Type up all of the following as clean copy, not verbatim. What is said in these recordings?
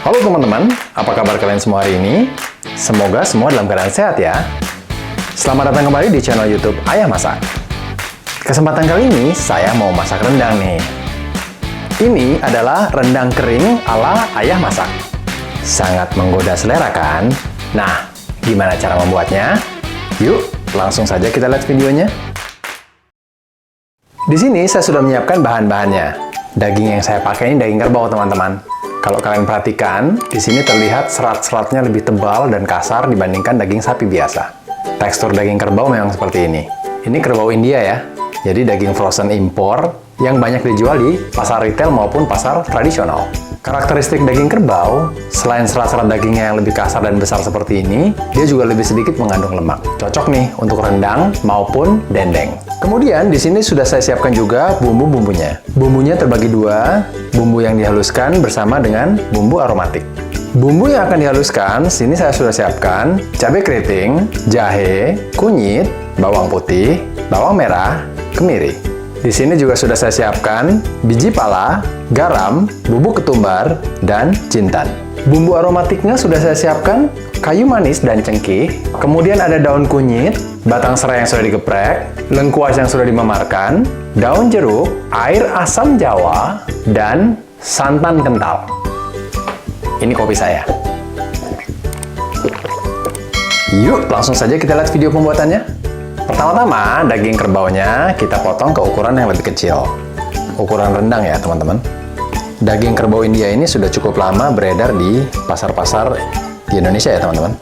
Halo teman-teman, apa kabar kalian semua hari ini? Semoga semua dalam keadaan sehat ya. Selamat datang kembali di channel YouTube Ayah Masak. Kesempatan kali ini saya mau masak rendang nih. Ini adalah rendang kering ala Ayah Masak. Sangat menggoda selera kan? Nah, gimana cara membuatnya? Yuk, langsung saja kita lihat videonya. Di sini saya sudah menyiapkan bahan-bahannya. Daging yang saya pakai ini daging kerbau, teman-teman. Kalau kalian perhatikan, di sini terlihat serat-seratnya lebih tebal dan kasar dibandingkan daging sapi biasa. Tekstur daging kerbau memang seperti ini. Ini kerbau India ya, jadi daging frozen impor yang banyak dijual di pasar retail maupun pasar tradisional. Karakteristik daging kerbau, selain serat-serat dagingnya yang lebih kasar dan besar seperti ini, dia juga lebih sedikit mengandung lemak. Cocok nih untuk rendang maupun dendeng. Kemudian di sini sudah saya siapkan juga bumbu-bumbunya. Bumbunya terbagi dua, bumbu yang dihaluskan bersama dengan bumbu aromatik. Bumbu yang akan dihaluskan, sini saya sudah siapkan cabai keriting, jahe, kunyit, bawang putih, bawang merah, kemiri. Di sini juga sudah saya siapkan biji pala, garam, bubuk ketumbar, dan jintan. Bumbu aromatiknya sudah saya siapkan kayu manis dan cengkeh, kemudian ada daun kunyit, batang serai yang sudah digeprek, lengkuas yang sudah dimemarkan, daun jeruk, air asam jawa, dan santan kental. Ini kopi saya. Yuk, langsung saja kita lihat video pembuatannya. Pertama-tama, daging kerbaunya kita potong ke ukuran yang lebih kecil. Ukuran rendang ya, teman-teman. Daging kerbau India ini sudah cukup lama beredar di pasar-pasar di Indonesia ya, teman-teman.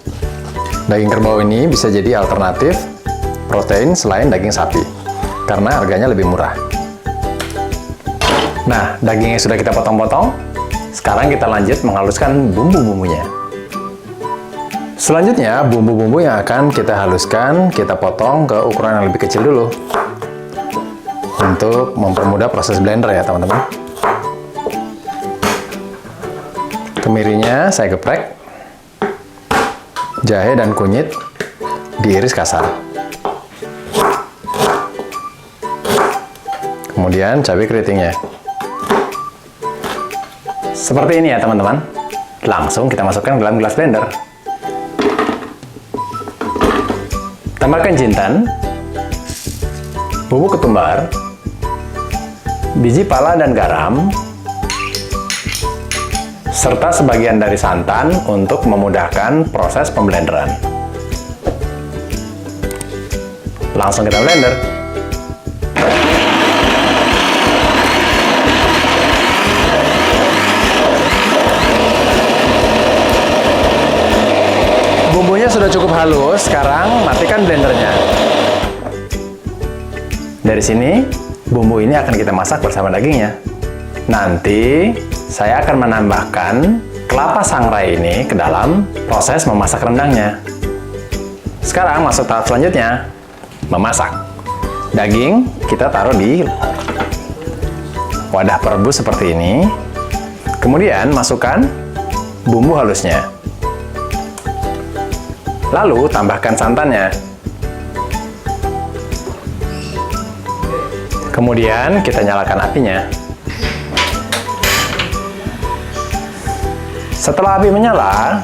Daging kerbau ini bisa jadi alternatif protein selain daging sapi, karena harganya lebih murah. Nah, dagingnya sudah kita potong-potong. Sekarang kita lanjut menghaluskan bumbu-bumbunya. Selanjutnya, bumbu-bumbu yang akan kita haluskan, kita potong ke ukuran yang lebih kecil dulu. Untuk mempermudah proses blender ya, teman-teman. Kemirinya saya geprek. Jahe dan kunyit diiris kasar. Kemudian cabai keritingnya. Seperti ini ya, teman-teman. Langsung kita masukkan ke dalam gelas blender. Tambahkan jintan, bubuk ketumbar, biji pala dan garam, serta sebagian dari santan untuk memudahkan proses pemblenderan. Langsung kita blender. Bumbunya sudah cukup halus, sekarang matikan blendernya. Dari sini, bumbu ini akan kita masak bersama dagingnya. Nanti, saya akan menambahkan kelapa sangrai ini ke dalam proses memasak rendangnya. Sekarang masuk tahap selanjutnya, memasak. Daging kita taruh di wadah perebus seperti ini. Kemudian masukkan bumbu halusnya. Lalu tambahkan santannya. Kemudian kita nyalakan apinya. Setelah api menyala,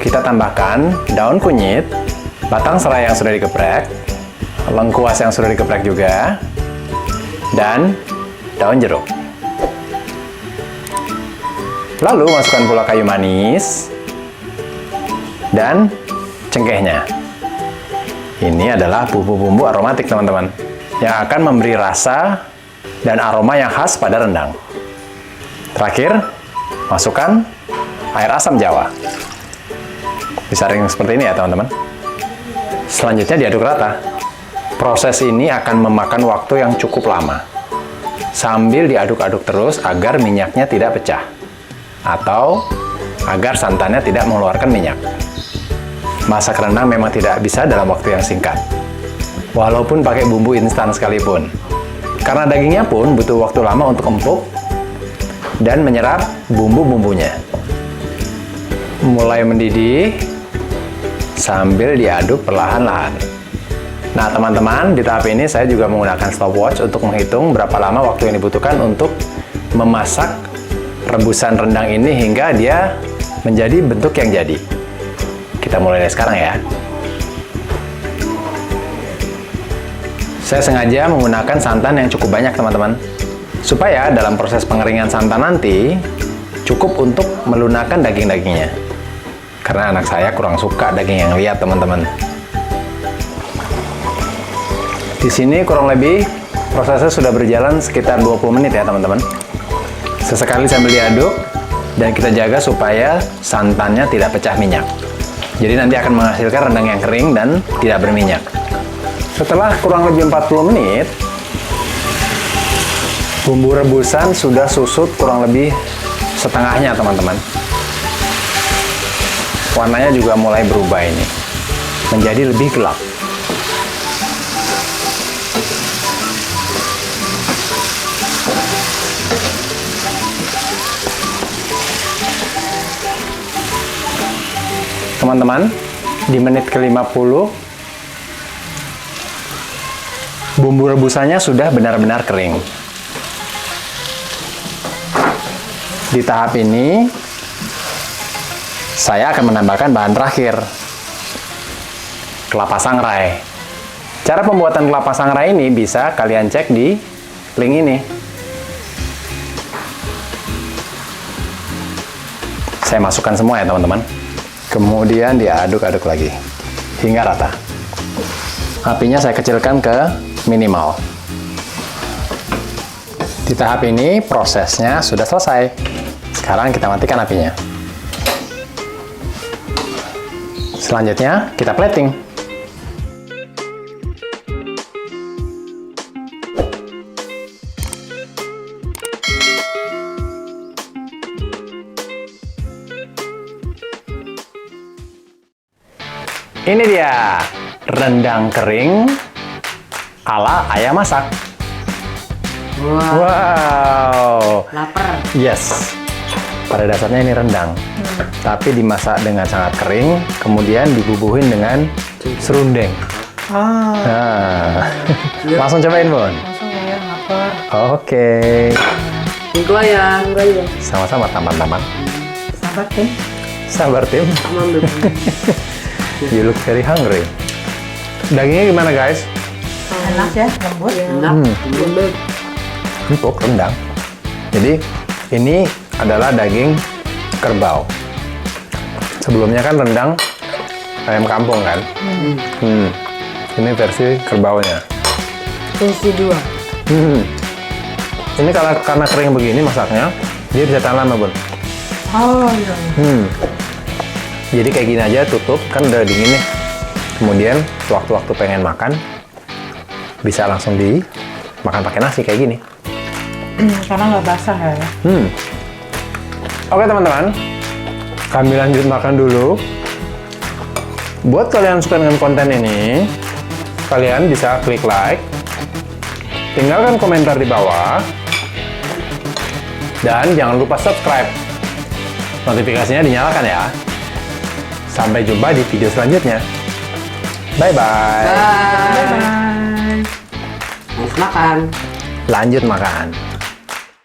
kita tambahkan daun kunyit, batang serai yang sudah digeprek, lengkuas yang sudah digeprek juga, dan daun jeruk. Lalu masukkan pula kayu manis dan cengkehnya. Ini adalah bumbu-bumbu aromatik, teman-teman, yang akan memberi rasa dan aroma yang khas pada rendang. Terakhir, masukkan air asam jawa. Disaring seperti ini ya, teman-teman. Selanjutnya diaduk rata. Proses ini akan memakan waktu yang cukup lama. Sambil diaduk-aduk terus agar minyaknya tidak pecah. Atau agar santannya tidak mengeluarkan minyak. Masak rendang memang tidak bisa dalam waktu yang singkat, walaupun pakai bumbu instan sekalipun. Karena dagingnya pun butuh waktu lama untuk empuk dan menyerap bumbu-bumbunya. Mulai mendidih sambil diaduk perlahan-lahan. Nah, teman-teman, di tahap ini saya juga menggunakan stopwatch untuk menghitung berapa lama waktu yang dibutuhkan untuk memasak rebusan rendang ini hingga dia menjadi bentuk yang jadi. Kita mulai dari sekarang ya. Saya sengaja menggunakan santan yang cukup banyak teman-teman, supaya dalam proses pengeringan santan nanti cukup untuk melunakkan daging-dagingnya. Karena anak saya kurang suka daging yang liat teman-teman. Di sini kurang lebih prosesnya sudah berjalan sekitar 20 menit ya teman-teman. Sesekali sambil diaduk dan kita jaga supaya santannya tidak pecah minyak. Jadi nanti akan menghasilkan rendang yang kering dan tidak berminyak. Setelah kurang lebih 40 menit, bumbu rebusan sudah susut kurang lebih setengahnya teman-teman. Warnanya juga mulai berubah ini, menjadi lebih gelap. Teman-teman, di menit ke-50, bumbu rebusannya sudah benar-benar kering. Di tahap ini, saya akan menambahkan bahan terakhir, kelapa sangrai. Cara pembuatan kelapa sangrai ini bisa kalian cek di link ini. Saya masukkan semua ya teman-teman. Kemudian diaduk-aduk lagi hingga rata. Apinya saya kecilkan ke minimal. Di tahap ini prosesnya sudah selesai. Sekarang kita matikan apinya. Selanjutnya kita plating. Ini dia rendang kering ala ayam masak. Wow. Lapar. Yes. Pada dasarnya ini rendang, tapi dimasak dengan sangat kering, kemudian dibubuhin dengan serundeng. Nah. Langsung cobain, Bun. Langsung ya, lapar. Oke. Tunggu ya. Sama-sama teman-teman. Sabar, Tim. Sabar, tim. Ambil. You look very hungry. Dagingnya gimana, guys? Enak ya, lembut. Enak. Lembut. Empuk, rendang. Jadi, ini adalah daging kerbau. Sebelumnya kan rendang ayam kampung kan? Ini versi kerbaunya. Versi 2. Ini karena kering begini masaknya, dia bisa tahan lama, Bun. Oh iya. Jadi kayak gini aja tutup, kan udah dingin nih. Kemudian waktu-waktu pengen makan, bisa langsung dimakan pakai nasi kayak gini. Karena nggak basah ya. Oke teman-teman, kami lanjut makan dulu. Buat kalian yang suka dengan konten ini, kalian bisa klik like, tinggalkan komentar di bawah, dan jangan lupa subscribe. Notifikasinya dinyalakan ya. Sampai jumpa di video selanjutnya. Bye-bye. Bye. Lanjut makan. Lanjut makan.